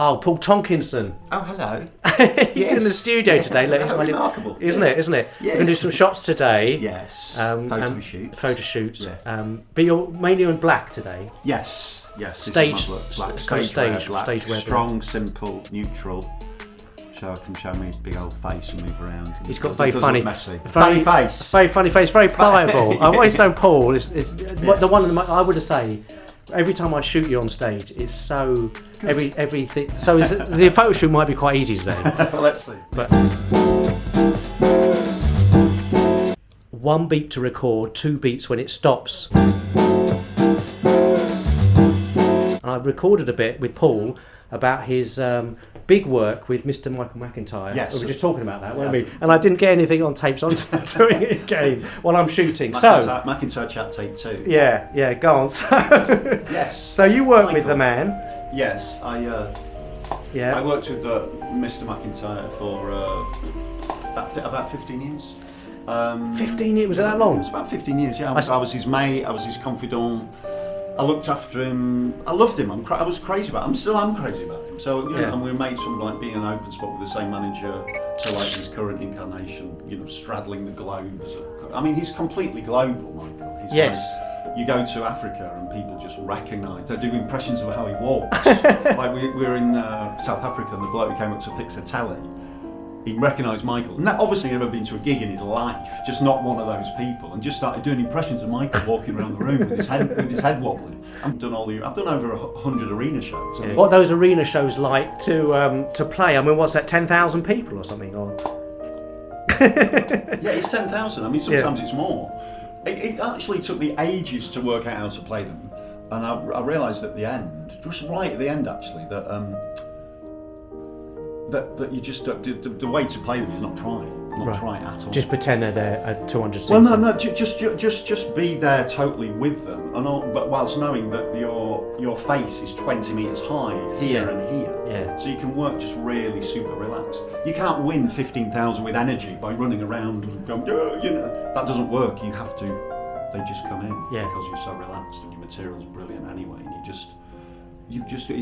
Oh, Paul Tonkinson. Oh, hello. He's in the studio today. Look, remarkable. Isn't it? Yeah. We're going to do some shots today. Yes. Photo shoots. Yeah. But you're mainly in black today. Yes. Stage. Black. Stage wear. Strong, simple, neutral. So I can show me big old face and move around. He's got very funny, funny face. Very funny face. Very pliable. I've always known Paul is the one. I would say. Every time I shoot you on stage, it's so everything. So the photo shoot might be quite easy today. Well, let's see. But 1 beat to record, 2 beats when it stops. And I've recorded a bit with Paul about his big work with Mr. Michael McIntyre. Yes. We were just talking about that, weren't we? And I didn't get anything on tape, so I'm doing it again while I'm shooting. McIntyre chat take 2. Yeah, go on. Yes. So you work with the man. Yes, I worked with Mr. McIntyre for about 15 years. 15 years? Was it that long? It was about 15 years, yeah. I was his mate, I was his confidant. I looked after him. I loved him. I was crazy about him. I'm crazy about him. So, and we were mates from like being an open spot with the same manager to like his current incarnation, straddling the globe. He's completely global, Michael. Yes. Like, you go to Africa and people just recognise, they do impressions of how he walks. Like we were in South Africa and the bloke who came up to fix a telly, he recognised Michael. And that obviously never been to a gig in his life, just not one of those people, and just started doing impressions of Michael walking around the room with his head wobbling. I've done over 100 arena shows. What are those arena shows like to play? I mean, what's that, 10,000 people or something? Or yeah, it's 10,000. Sometimes it's more. It actually took me ages to work out how to play them, and I realised at the end, just right at the end actually, that you just the way to play them is not try at all. Just pretend they're there at 200 seats. Well, no, just be there totally with them, but whilst knowing that your face is 20 metres high here and here. Yeah. So you can work just really super relaxed. You can't win 15,000 with energy by running around and going, that doesn't work. You have to. They just come in because you're so relaxed and your material's brilliant anyway, and it's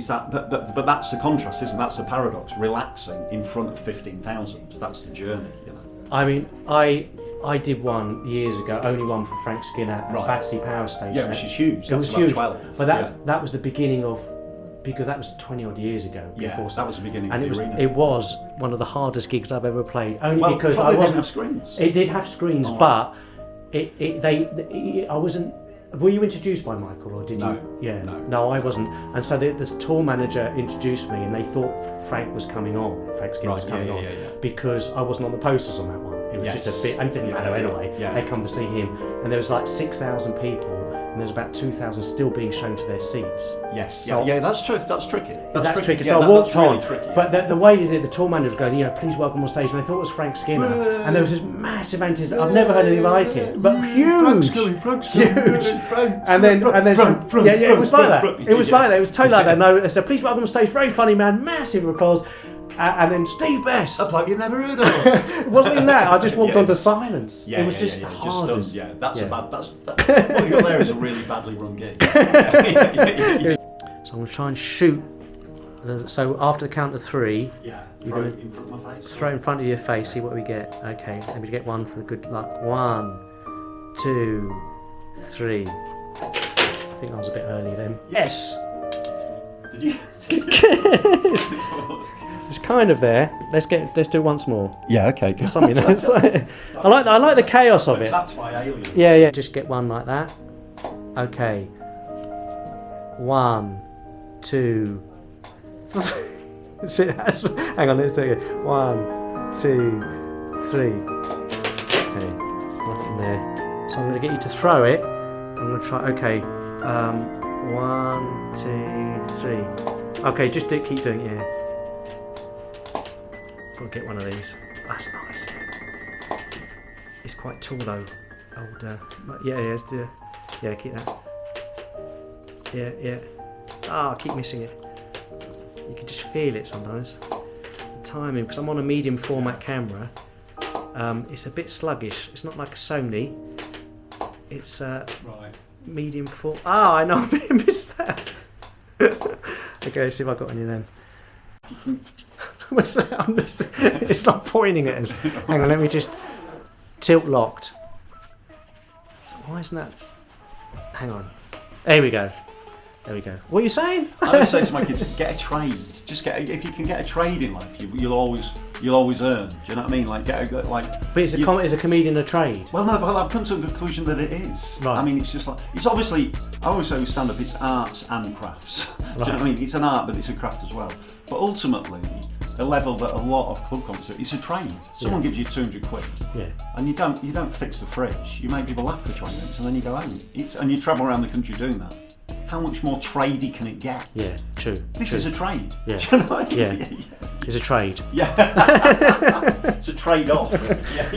that, but that's the contrast, isn't it? That's the paradox. Relaxing in front of 15,000. That's the journey, I mean, I did one years ago, only one for Frank Skinner at Battersea Power Station. Yeah, which is huge. It was huge. 12. But that was the beginning of, because that was 20 odd years ago. That was the beginning of the arena. It was one of the hardest gigs I've ever played. Because it didn't have screens. It did have screens, but I wasn't. Were you introduced by Michael, or did you? Yeah. No, I wasn't. And so this tour manager introduced me, and they thought Frank was coming on. Frank Skinner was coming on because I wasn't on the posters on that one. It was just a bit, and it didn't matter anyway. They come to see him, and there was like 6,000 people, and there's about 2,000 still being shown to their seats. Yes. So, that's true. That's tricky. That's tricky. So I walked on, but the way they did, the tour manager was going, please welcome on stage, and I thought it was Frank Skinner, and there was this massive anticipation. I've never heard anything like it, but huge, Frank's huge. And then, it was like that. It was like that. It was totally like that. No, so please welcome on stage, very funny man, massive applause. And then Steve Best. A bloke you've never heard of. It wasn't even that. I just walked onto silence. It was just the hardest. That's what you got there is a really badly run gig. So I'm going to try and shoot. So after the count of 3, throw it in front of my face. Throw it in front of your face. See what we get. Okay, let me get one for the good luck. 1, 2, 3. I think I was a bit early then. Yes. Did you? It's kind of there. Let's do it once more. Yeah, okay. Good. Something else. I like the chaos of it. That's my alien. Yeah. Just get one like that. Okay. 1, 2, 3. Hang on, let's do it. 1, 2, 3. Okay, it's not in there. So I'm going to get you to throw it. I'm going to try. Okay. 1, 2, 3. Okay, just keep doing it. Yeah. Gotta get one of these. That's nice. It's quite tall though. Keep that. Yeah. Keep missing it. You can just feel it sometimes. The timing, because I'm on a medium format camera. It's a bit sluggish. It's not like a Sony. It's medium format. I know. I missed that. Okay, let's see if I got any then. It's not pointing at us. Hang on, let me just tilt locked. Why isn't that? Hang on. There we go. What are you saying? I always say to my kids, get a trade. If you can get a trade in life, you'll always earn. Do you know what I mean? Like But is a comedian a trade? Well, no, but I've come to the conclusion that it is. Right. I mean, it's just like it's obviously. I always say with stand-up, it's arts and crafts. Do you know what I mean? It's an art, but it's a craft as well. But ultimately, the level that a lot of club comps do, it's a trade. Someone gives you 200 quid, and you don't fix the fridge. You make people laugh for 20 minutes, and then you go home. And you travel around the country doing that. How much more tradey can it get? Yeah, true. This is a trade. Yeah. Do you know what I mean? Yeah. It's a trade. Yeah. It's a trade-off. Yeah.